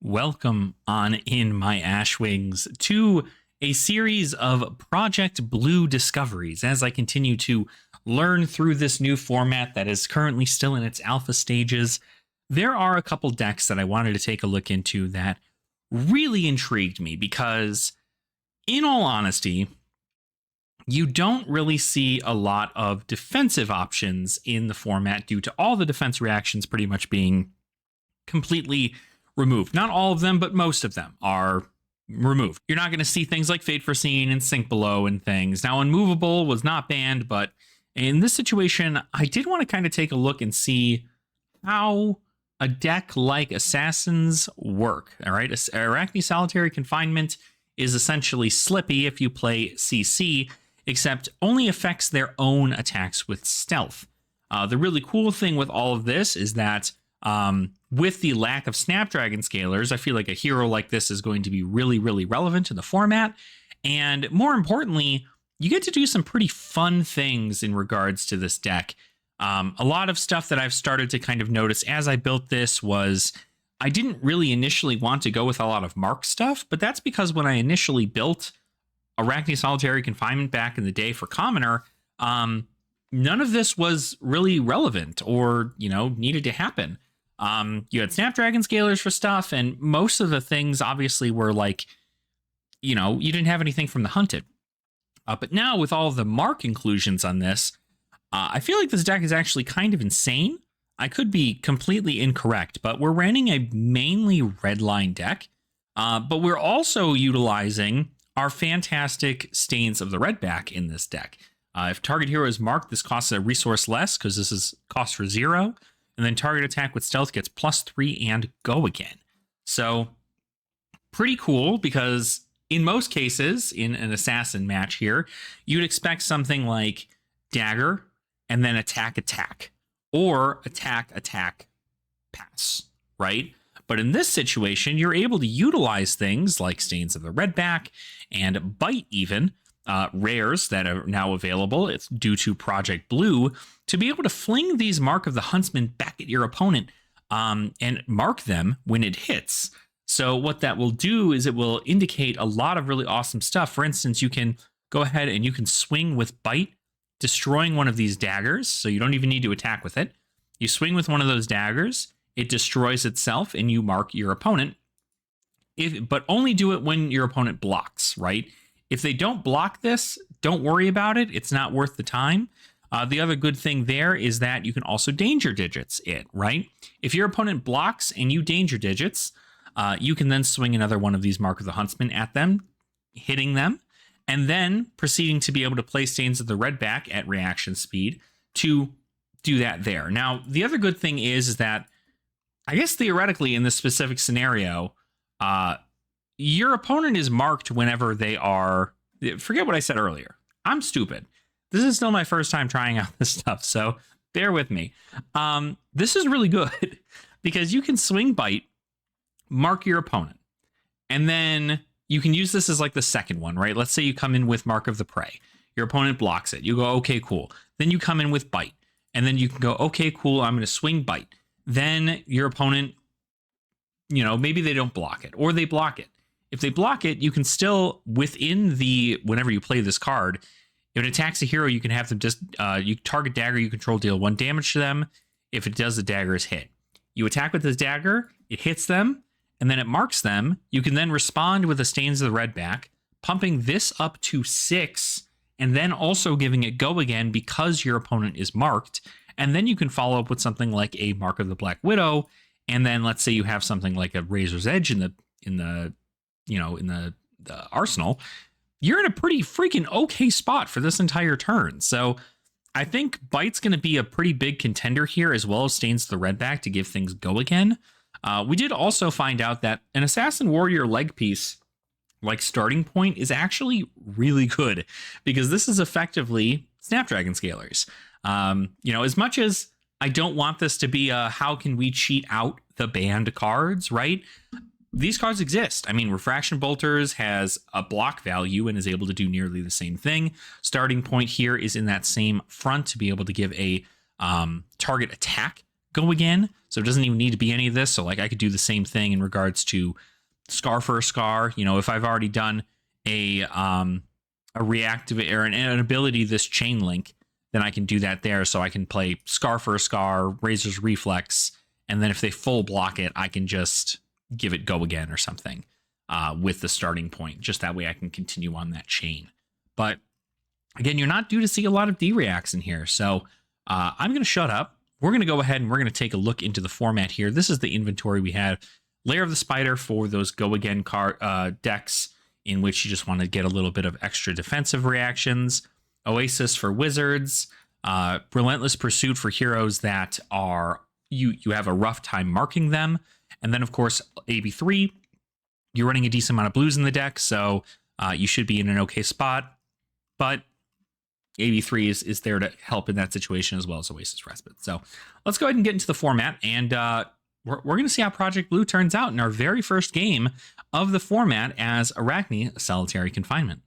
Welcome on in, my Ashwings, to a series of Project Blue discoveries as I continue to learn through this new format that is currently still in its alpha stages. There are a couple decks that I wanted to take a look into that really intrigued me because, in all honesty, you don't really see a lot of defensive options in the format due to all the defense reactions pretty much being completely removed. Not all of them, but most of them are removed. You're not going to see things like Fate Foreseen and Sink Below and things. Now, Unmovable was not banned, but in this situation, I did want to kind of take a look and see how a deck like Assassins work. All right, Arakni Solitary Confinement is essentially Slippy if you play CC, except only affects their own attacks with stealth. The really cool thing with all of this is that with the lack of Snapdragon Scalers, I feel like a hero like this is going to be really, really relevant to the format. And more importantly, you get to do some pretty fun things in regards to this deck. A lot of stuff that I've started to kind of notice as I built this was I didn't really initially want to go with a lot of Mark stuff, but that's because when I initially built Arakni Solitary Confinement back in the day for Commoner, none of this was really relevant or, needed to happen. You had Snapdragon Scalers for stuff, and most of the things obviously were like, you didn't have anything from the Hunted. But now with all of the Mark inclusions on this, I feel like this deck is actually kind of insane. I could be completely incorrect, but we're running a mainly redline deck, but we're also utilizing our fantastic Stains of the Redback in this deck. If target hero is marked, this costs a resource less because this is cost for 0. And then target attack with stealth gets +3 and go again. So pretty cool because in most cases, in an assassin match here, you'd expect something like dagger and then attack, or attack, pass, right? But in this situation, you're able to utilize things like Stains of the Redback and Bite even, rares that are now available. It's due to Project Blue to be able to fling these Mark of the Huntsman back at your opponent and mark them when it hits. So what that will do is it will indicate a lot of really awesome stuff. For instance, you can go ahead and you can swing with Bite, destroying one of these daggers. So you don't even need to attack with it. You swing with one of those daggers, it destroys itself, and you mark your opponent. But only do it when your opponent blocks, right? If they don't block this, don't worry about it. It's not worth the time. The other good thing there is that you can also danger digits it, right? If your opponent blocks and you danger digits, you can then swing another one of these Mark of the Huntsman at them, hitting them, and then proceeding to be able to play Stains of the Redback at reaction speed to do that there. Now, the other good thing is that I guess theoretically in this specific scenario, your opponent is marked whenever they are. Forget what I said earlier. I'm stupid. This is still my first time trying out this stuff, so bear with me. This is really good because you can swing Bite, mark your opponent, and then you can use this as like the second one, right? Let's say you come in with Mark of the Prey. Your opponent blocks it. You go, okay, cool. Then you come in with Bite, and then you can go, okay, cool, I'm going to swing Bite. Then your opponent, maybe they don't block it, or they block it. If they block it, you can still, within whenever you play this card, if it attacks a hero, you can have them just, you target dagger you control, deal 1 damage to them. If it does, the dagger is hit. You attack with this dagger, it hits them, and then it marks them. You can then respond with the Stains of the Redback, pumping this up to 6, and then also giving it go again because your opponent is marked. And then you can follow up with something like a Mark of the Black Widow, and then let's say you have something like a Razor's Edge in the arsenal. You're in a pretty freaking okay spot for this entire turn. So I think Bite's going to be a pretty big contender here, as well as Stains of the Redback to give things go again. We did also find out that an Assassin Warrior leg piece, like Starting Point, is actually really good because this is effectively Snapdragon Scalers. As much as I don't want this to be a how can we cheat out the banned cards, right? These cards exist. I mean, Refraction Bolters has a block value and is able to do nearly the same thing. Starting Point here is in that same front to be able to give a target attack go again. So it doesn't even need to be any of this. So like I could do the same thing in regards to Scar for a Scar. You know, if I've already done a reactivate or an ability, this chain link, then I can do that there. So I can play Scar for a Scar, Razor's Reflex, and then if they full block it, I can just give it go again or something with the starting point. Just that way I can continue on that chain. But again, you're not due to see a lot of D-reacts in here. So I'm going to shut up. We're going to go ahead and we're going to take a look into the format here. This is the inventory we have. Lair of the Spider for those go again card decks in which you just want to get a little bit of extra defensive reactions. Oasis for wizards. Relentless Pursuit for heroes that are you have a rough time marking them. And then, of course, AB3. You're running a decent amount of blues in the deck, so you should be in an okay spot. But AB3 is there to help in that situation as well as Oasis Respite. So let's go ahead and get into the format, and we're going to see how Project Blue turns out in our very first game of the format as Arakni Solitary Confinement.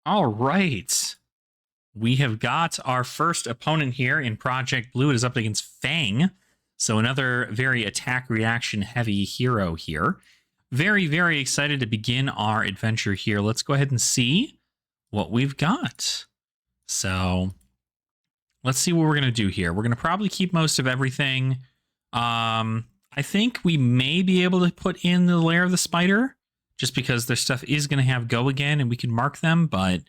All right. We have got our first opponent here in Project Blue. It is up against Fang. So another very attack reaction heavy hero here. Very, very excited to begin our adventure here. Let's go ahead and see what we've got. So let's see what we're going to do here. We're going to probably keep most of everything. I think we may be able to put in the Lair of the Spider just because their stuff is going to have go again and we can mark them. But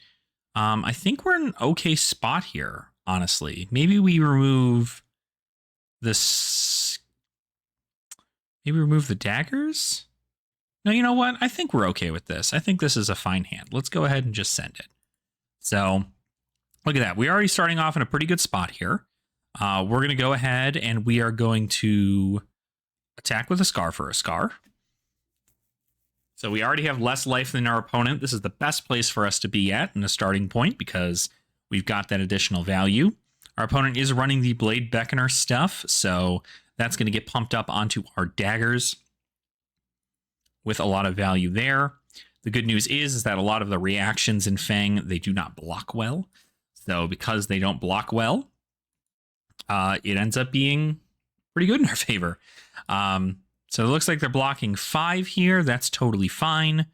I think we're in an okay spot here, honestly. Maybe we remove this. Maybe remove the daggers. No, you know what? I think we're okay with this. I think this is a fine hand. Let's go ahead and just send it. So look at that. We're already starting off in a pretty good spot here. We're going to go ahead and we are going to attack with a Scar for a Scar. So we already have less life than our opponent. This is the best place for us to be at in a starting point because we've got that additional value. Our opponent is running the Blade Beckoner stuff, so that's going to get pumped up onto our daggers with a lot of value there. The good news is that a lot of the reactions in Fang, they do not block well. So because they don't block well, it ends up being pretty good in our favor. So it looks like they're blocking 5 here. That's totally fine.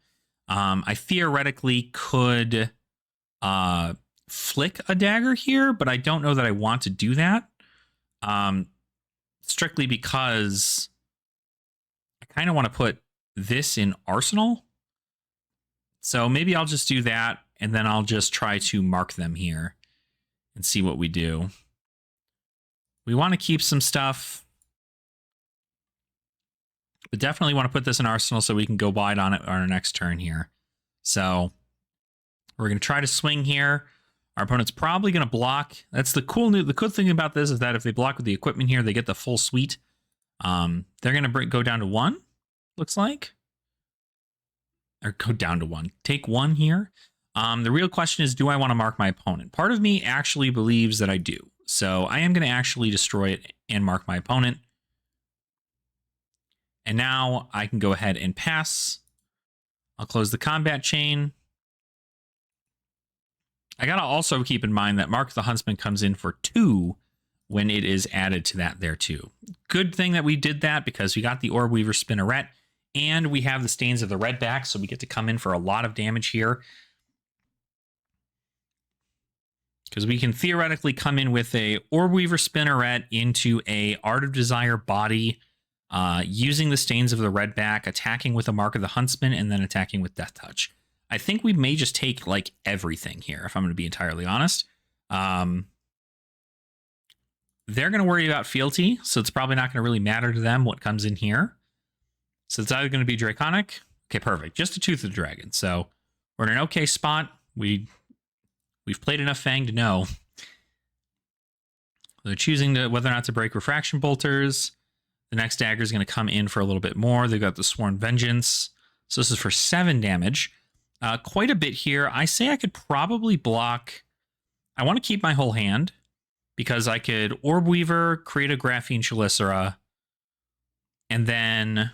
I theoretically could flick a dagger here, but I don't know that I want to do that. Strictly because I kind of want to put this in Arsenal. So maybe I'll just do that, and then I'll just try to mark them here and see what we do. We want to keep some stuff, but definitely want to put this in Arsenal so we can go wide on it on our next turn here. So we're going to try to swing here. Our opponent's probably going to block. That's the cool thing about this is that if they block with the equipment here, they get the full suite. They're going to go down to 1, looks like. Or go down to 1. Take 1 here. The real question is, do I want to mark my opponent? Part of me actually believes that I do. So I am going to actually destroy it and mark my opponent. And now I can go ahead and pass. I'll close the combat chain. I got to also keep in mind that Mark the Huntsman comes in for 2 when it is added to that there too. Good thing that we did that because we got the Orb Weaver Spinneret and we have the Stains of the Red back, so we get to come in for a lot of damage here. Because we can theoretically come in with a Orb Weaver Spinneret into a Art of Desire body, using the Stains of the Red back, attacking with a Mark of the Huntsman, and then attacking with Death Touch. I think we may just take like everything here, if I'm going to be entirely honest. They're going to worry about fealty, so it's probably not going to really matter to them what comes in here. So it's either going to be Draconic. Okay, perfect. Just a Tooth of the Dragon. So we're in an okay spot. We've played enough Fang to know. They're choosing whether or not to break Refraction Bolters. The next dagger is going to come in for a little bit more. They've got the Sworn Vengeance. So this is for 7 damage. Quite a bit here. I say I could probably block. I want to keep my whole hand because I could Orb Weaver, create a Graphene Chelicera, and then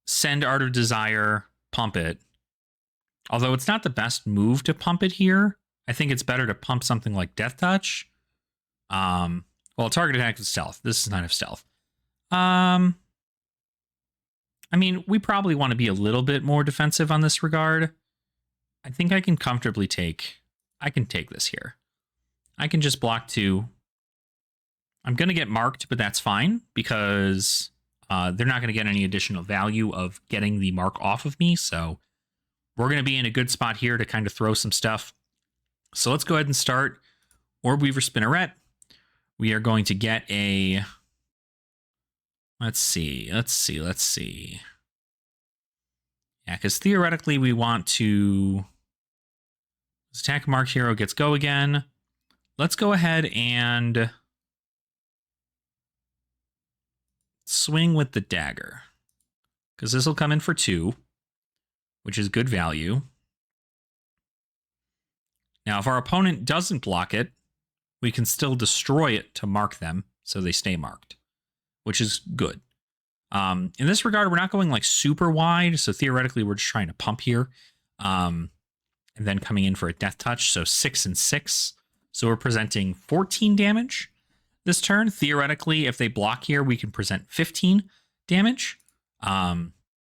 send Art of Desire, pump it. Although it's not the best move to pump it here. I think it's better to pump something like Death Touch. Well, target attack is stealth. This is not have stealth. I mean, we probably want to be a little bit more defensive on this regard. I think I can comfortably take... I can take this here. I can just block 2. I'm going to get marked, but that's fine because they're not going to get any additional value of getting the mark off of me. So we're going to be in a good spot here to kind of throw some stuff. So let's go ahead and start Orb Weaver Spinneret. We are going to get a... Let's see. Yeah, because theoretically we want to... This attack mark hero gets go again. Let's go ahead and swing with the dagger. Because this will come in for 2, which is good value. Now, if our opponent doesn't block it, we can still destroy it to mark them so they stay marked, which is good. In this regard, we're not going like super wide, so theoretically we're just trying to pump here. And then coming in for a death touch, so 6 and 6. So we're presenting 14 damage this turn. Theoretically, if they block here, we can present 15 damage,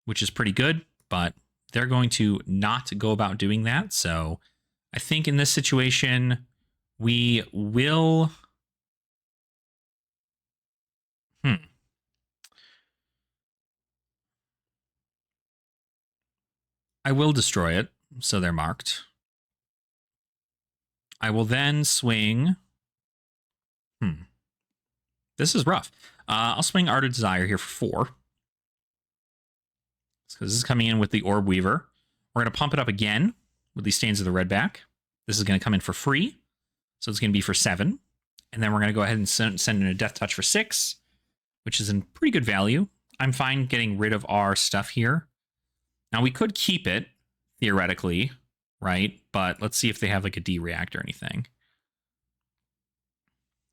which is pretty good, but they're going to not go about doing that. So I think in this situation, we will... I will destroy it, so they're marked. I will then swing... This is rough. I'll swing Art of Desire here for 4. So this is coming in with the Orb Weaver. We're going to pump it up again with these Stains of the Redback. This is going to come in for free. So it's going to be for 7. And then we're going to go ahead and send in a Death Touch for 6, which is in pretty good value. I'm fine getting rid of our stuff here. Now, we could keep it, theoretically, right? But let's see if they have like a D-React or anything.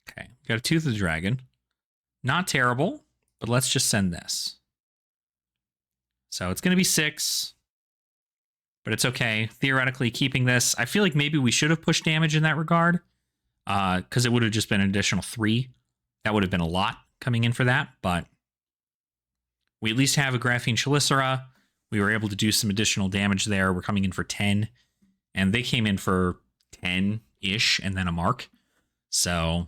Okay, got a Tooth of the Dragon. Not terrible, but let's just send this. So it's going to be 6, but it's okay. Theoretically, keeping this, I feel like maybe we should have pushed damage in that regard, because it would have just been an additional 3. That would have been a lot coming in for that, but we at least have a Graphene Chelicera. We were able to do some additional damage there. We're coming in for 10, and they came in for 10-ish and then a mark. So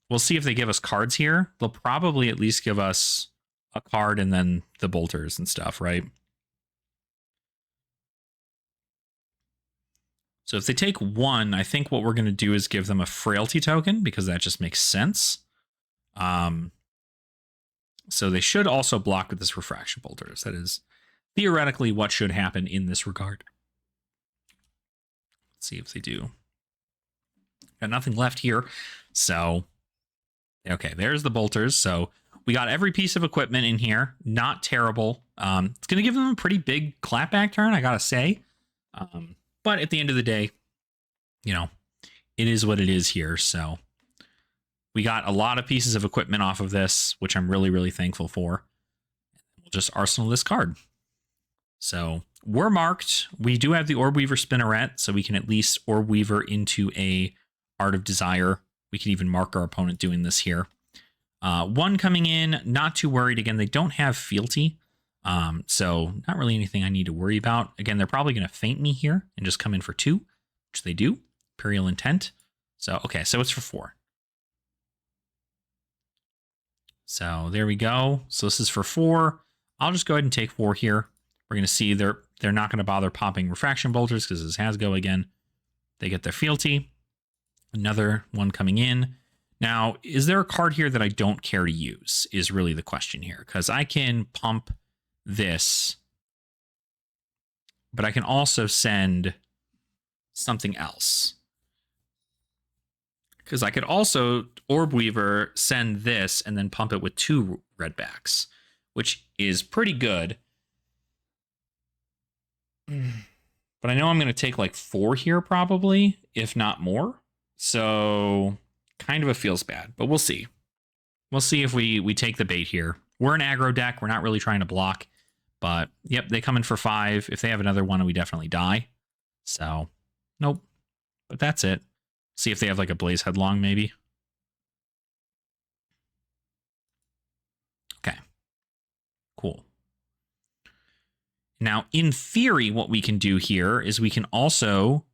we'll see if they give us cards here. They'll probably at least give us a card and then the bolters and stuff, right? So if they take 1, I think what we're going to do is give them a frailty token because that just makes sense. So they should also block with this refraction bolters. That is theoretically what should happen in this regard. Let's see if they do. Got nothing left here. So, okay, there's the bolters. So we got every piece of equipment in here. Not terrible. It's going to give them a pretty big clapback turn, I got to say. But at the end of the day, you know, it is what it is here. So we got a lot of pieces of equipment off of this, which I'm really, really thankful for. We'll just arsenal this card. So we're marked. We do have the Orb Weaver Spinneret, so we can at least Orb Weaver into a Art of Desire. We can even mark our opponent doing this here. 1 coming in, not too worried. Again, they don't have fealty, so not really anything I need to worry about. Again, they're probably going to feint me here and just come in for 2, which they do. Imperial Intent. So, okay, so it's for 4. So there we go. So this is for 4. I'll just go ahead and take 4 here. We're going to see they're not going to bother popping refraction bolters because this has go again. They get their fealty. Another one coming in. Now, is there a card here that I don't care to use is really the question here, because I can pump this, but I can also send something else. Because I could also Orb Weaver, send this, and then pump it with 2 redbacks, which is pretty good. But I know I'm going to take like 4 here probably, if not more. So kind of a feels bad, but we'll see. We'll see if we take the bait here. We're an aggro deck. We're not really trying to block. But, yep, they come in for 5. If they have another one, we definitely die. So, nope. But that's it. See if they have like a Blaze Headlong maybe. Now, in theory, what we can do here is we can also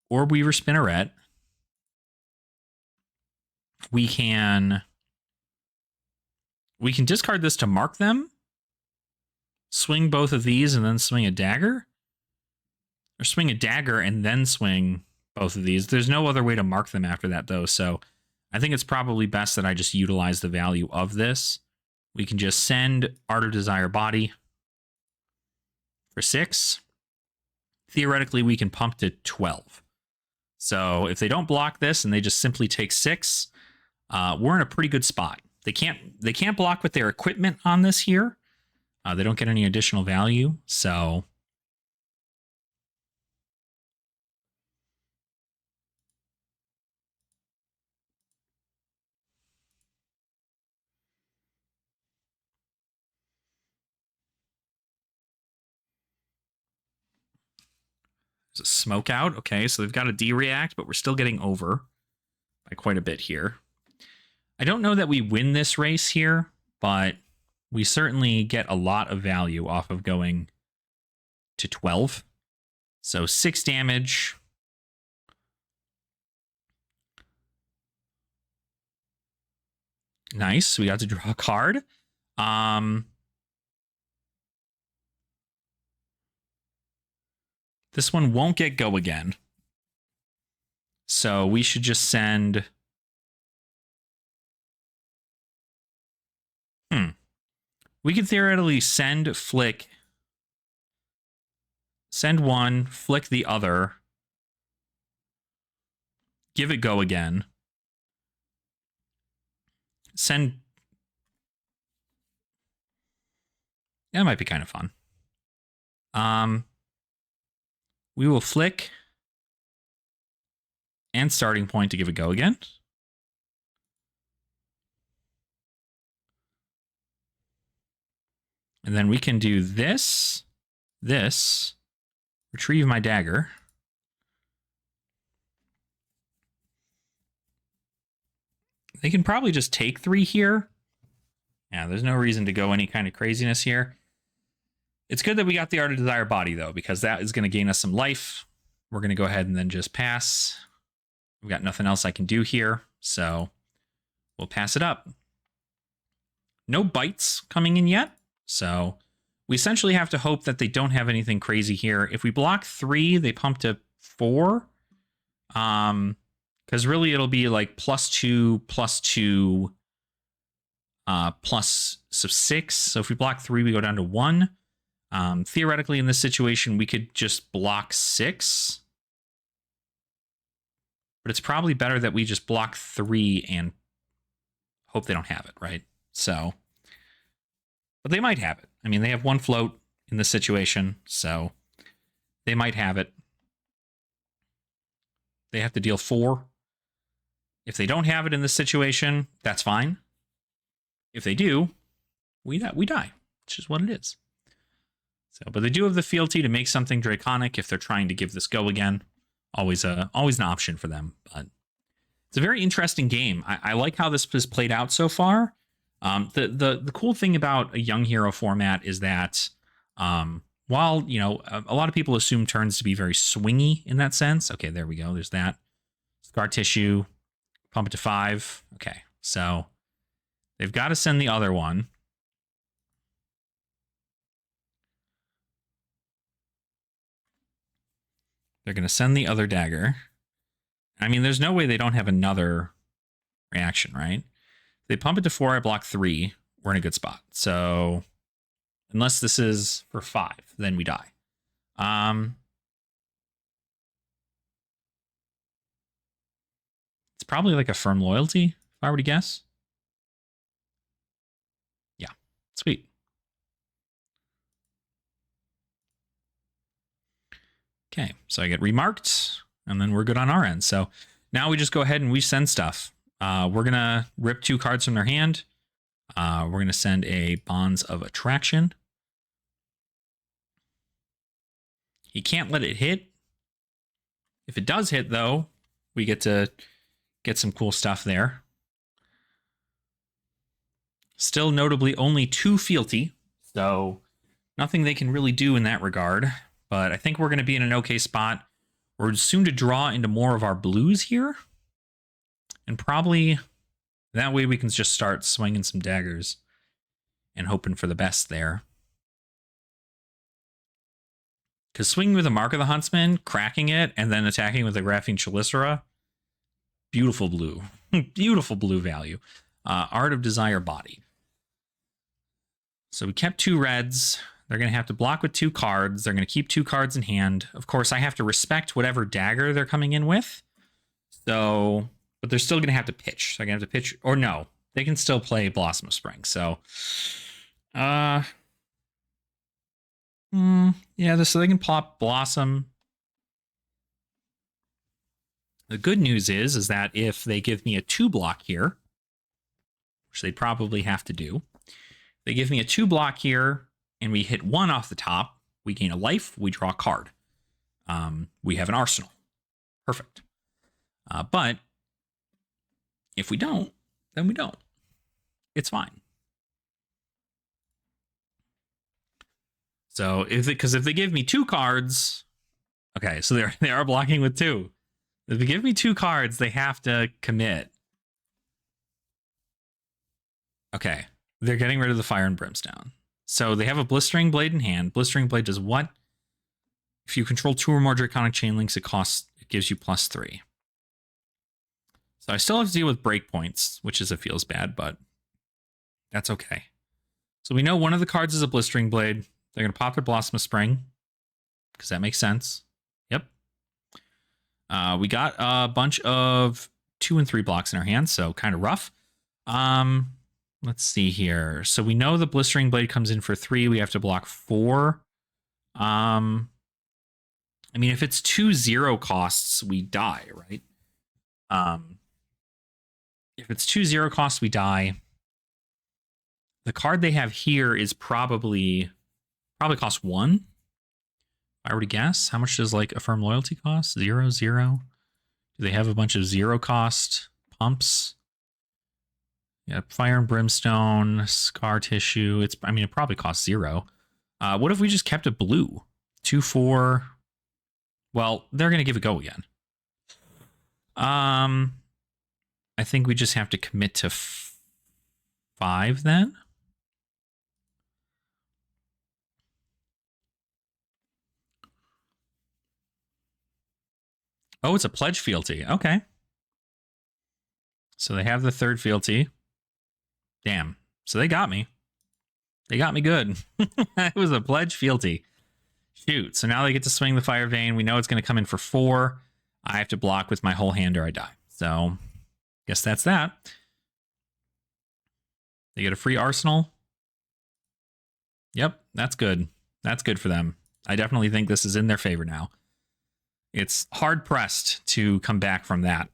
Orb Weaver Spinneret. We can discard this to mark them, swing both of these, and then swing a dagger. Or swing a dagger and then swing both of these. There's no other way to mark them after that, though, so I think it's probably best that I just utilize the value of this. We can just send Art of Desire Body for 6. Theoretically, we can pump to 12. So if they don't block this and they just simply take 6, we're in a pretty good spot. They can't block with their equipment on this here. They don't get any additional value, so there's a smoke out. Okay, so they've got a D-react, but we're still getting over by quite a bit here. I don't know that we win this race here, but we certainly get a lot of value off of going to 12. So 6 damage. Nice. We got to draw a card. This one won't get go again. So we should just send... We could theoretically send flick. Send one, flick the other. Give it go again. Send... That might be kind of fun. We will flick and starting point to give it go again. And then we can do this, retrieve my dagger. They can probably just take 3 here. Yeah, there's no reason to go any kind of craziness here. It's good that we got the Art of Desire Body, though, because that is going to gain us some life. We're going to go ahead and then just pass. We've got nothing else I can do here, so we'll pass it up. No bites coming in yet, so we essentially have to hope that they don't have anything crazy here. If we block 3, they pump to 4. Because really it'll be like +2, +2, plus 6. So if we block 3, we go down to 1. Theoretically, in this situation, we could just block 6. But it's probably better that we just block 3 and hope they don't have it, right? So, but they might have it. I mean, they have 1 float in this situation, so they might have it. They have to deal 4. If they don't have it in this situation, that's fine. If they do, we die, which is what it is. So, but they do have the fealty to make something draconic if they're trying to give this go again. Always an option for them. But it's a very interesting game. I like how this has played out so far. The cool thing about a young hero format is that while, you know, a lot of people assume turns to be very swingy in that sense. Okay, there we go. There's that. Scar tissue. Pump it to 5. Okay, so they've got to send the other one. They're going to send the other dagger. I mean, there's no way they don't have another reaction, right? If they pump it to 4, I block 3. We're in a good spot. So unless this is for 5, then we die. It's probably like a firm loyalty, if I were to guess. Yeah, sweet. Okay, so I get remarked, and then we're good on our end. So now we just go ahead and we send stuff. We're going to rip 2 cards from their hand. We're going to send a Bonds of Attraction. He can't let it hit. If it does hit, though, we get to get some cool stuff there. Still notably only 2 fealty, so Nothing they can really do in that regard, but I think we're going to be in an okay spot. We're soon to draw into more of our blues here, and probably that way we can just start swinging some daggers and hoping for the best there. Because swinging with a Mark of the Huntsman, cracking it, and then attacking with a Graphene Chelicera, beautiful blue. Beautiful blue value. Art of Desire Body. So we kept 2 reds. They're going to have to block with 2 cards. They're going to keep 2 cards in hand. Of course, I have to respect whatever dagger they're coming in with. So, but they're still going to have to pitch. So I'm going to have to pitch, or no, they can still play Blossom of Spring. So, yeah, so they can plop Blossom. The good news is that if they give me a 2 block here, which they probably have to do, they give me a 2 block here, and we hit 1 off the top, we gain a life, we draw a card. We have an arsenal. Perfect. But if we don't, then we don't. It's fine. So because if they give me 2 cards, okay, so they are blocking with 2. If they give me 2 cards, they have to commit. Okay, they're getting rid of the Fire and Brimstone. So they have a Blistering Blade in hand. Blistering Blade does what? If you control 2 or more Draconic Chain Links, it gives you +3. So I still have to deal with breakpoints, which feels bad, but that's okay. So we know one of the cards is a Blistering Blade. They're going to pop their Blossom of Spring, because that makes sense. Yep. We got a bunch of 2 and 3 blocks in our hands, so kind of rough. Let's see here. So we know the Blistering Blade comes in for 3. We have to block 4. I mean, if it's 2/0 costs, we die, right? If it's 2/0 costs, we die. The card they have here is probably costs 1. If I were to guess, how much does like Affirm Loyalty cost? 0, 0. Do they have a bunch of 0 cost pumps? Yeah, Fire and Brimstone, Scar Tissue. It probably costs 0. What if we just kept it blue? 2, 4. Well, they're going to give it a go again. I think we just have to commit to 5 then. Oh, it's a Pledge Fealty. Okay. So they have the 3rd Fealty. Damn. So they got me. They got me good. It was a Pledge Fealty. Shoot. So now they get to swing the Fire Vein. We know it's going to come in for 4. I have to block with my whole hand or I die. So guess that's that. They get a free arsenal. Yep, that's good. That's good for them. I definitely think this is in their favor now. It's hard pressed to come back from that.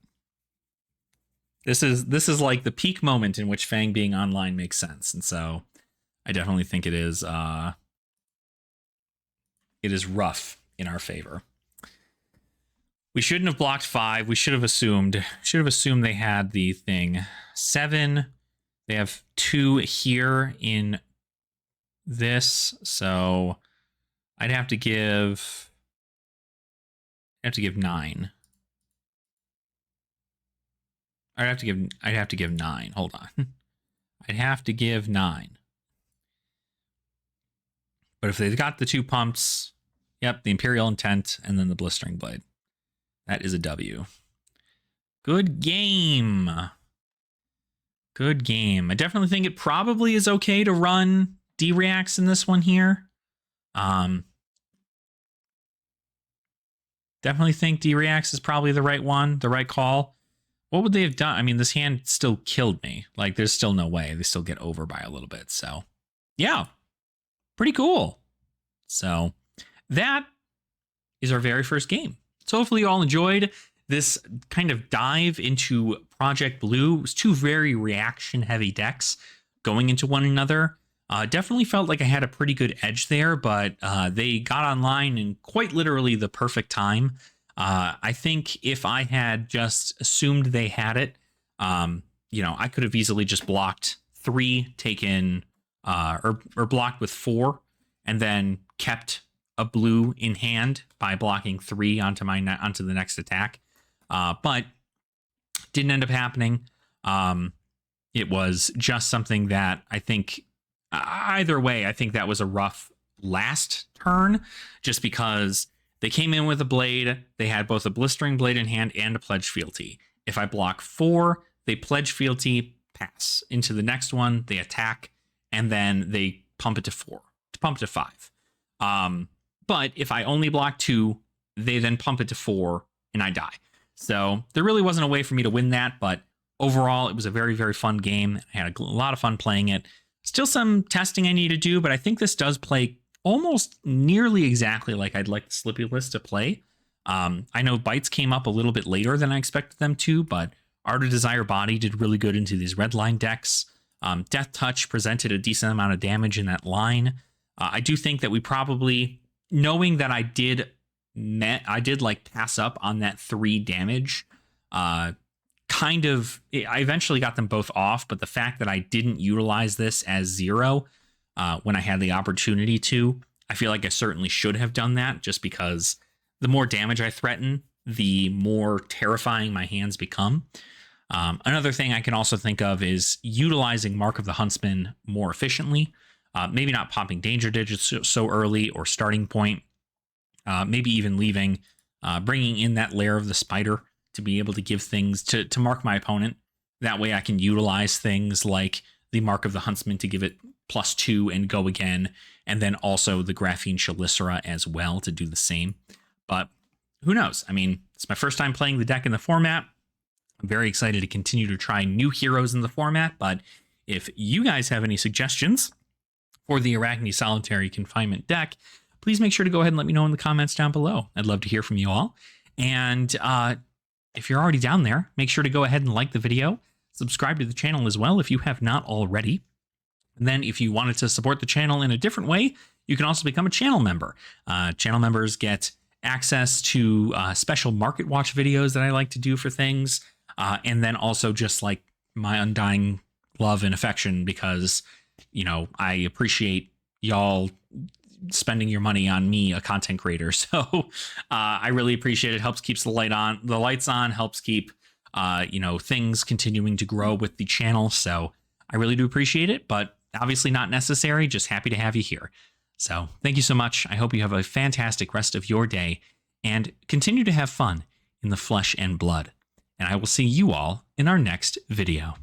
This is like the peak moment in which Fang being online makes sense, and so I definitely think it is rough in our favor. We shouldn't have blocked 5. We should have assumed they had the thing. 7. They have 2 here in this, so I'd have to give 9. I'd have to give 9. Hold on. I'd have to give 9. But if they've got the 2 pumps, yep, the Imperial Intent and then the Blistering Blade. That is a W. Good game. Good game. I definitely think it probably is okay to run D-Reacts in this one here. Definitely think D-Reacts is probably the right one, the right call. What would they have done? I mean, this hand still killed me. Like, there's still no way. They still get over by a little bit. So, yeah. Pretty cool. So, that is our very first game. So, hopefully you all enjoyed this kind of dive into Project Blue. It was 2 very reaction-heavy decks going into one another. Definitely felt like I had a pretty good edge there, but they got online in quite literally the perfect time. I think if I had just assumed they had it, I could have easily just blocked 3, taken or blocked with 4, and then kept a blue in hand by blocking 3 onto the next attack. But didn't end up happening. It was just something that I think either way, I think that was a rough last turn, just because they came in with a blade. They had both a blistering blade in hand and a pledge fealty. If I block 4, they pledge fealty, pass into the next one. They attack, and then they pump it to 4, to pump to 5. But if I only block 2, they then pump it to 4, and I die. So there really wasn't a way for me to win that, but overall, it was a very, very fun game. I had a lot of fun playing it. Still some testing I need to do, but I think this does play almost nearly exactly like I'd like the Slippy List to play. I know Bites came up a little bit later than I expected them to, but Art of Desire Body did really good into these red line decks. Death Touch presented a decent amount of damage in that line. I do think that we probably, knowing that I did like pass up on that 3 damage, I eventually got them both off, but the fact that I didn't utilize this as 0 when I had the opportunity to, I feel like I certainly should have done that, just because the more damage I threaten, the more terrifying my hands become. Another thing I can also think of is utilizing Mark of the Huntsman more efficiently. Maybe not popping danger digits so early, or starting point. Maybe even leaving, bringing in that lair of the spider to be able to give things to mark my opponent. That way I can utilize things like the Mark of the Huntsman to give it +2 and go again, and then also the Graphene Chelicera as well to do the same. But who knows? I mean, it's my first time playing the deck in the format. I'm very excited to continue to try new heroes in the format, but if you guys have any suggestions for the Arakni Solitary Confinement deck, please make sure to go ahead and let me know in the comments down below. I'd love to hear from you all. And if you're already down there, make sure to go ahead and like the video, subscribe to the channel as well if you have not already. And then if you wanted to support the channel in a different way, you can also become a channel member. Channel members get access to special Market Watch videos that I like to do for things. And then also just like my undying love and affection, because, you know, I appreciate y'all spending your money on me, a content creator. So I really appreciate it. Helps keeps the lights on, helps keep things continuing to grow with the channel. So I really do appreciate it, but obviously not necessary. Just happy to have you here. So thank you so much. I hope you have a fantastic rest of your day and continue to have fun in the flesh and blood. And I will see you all in our next video.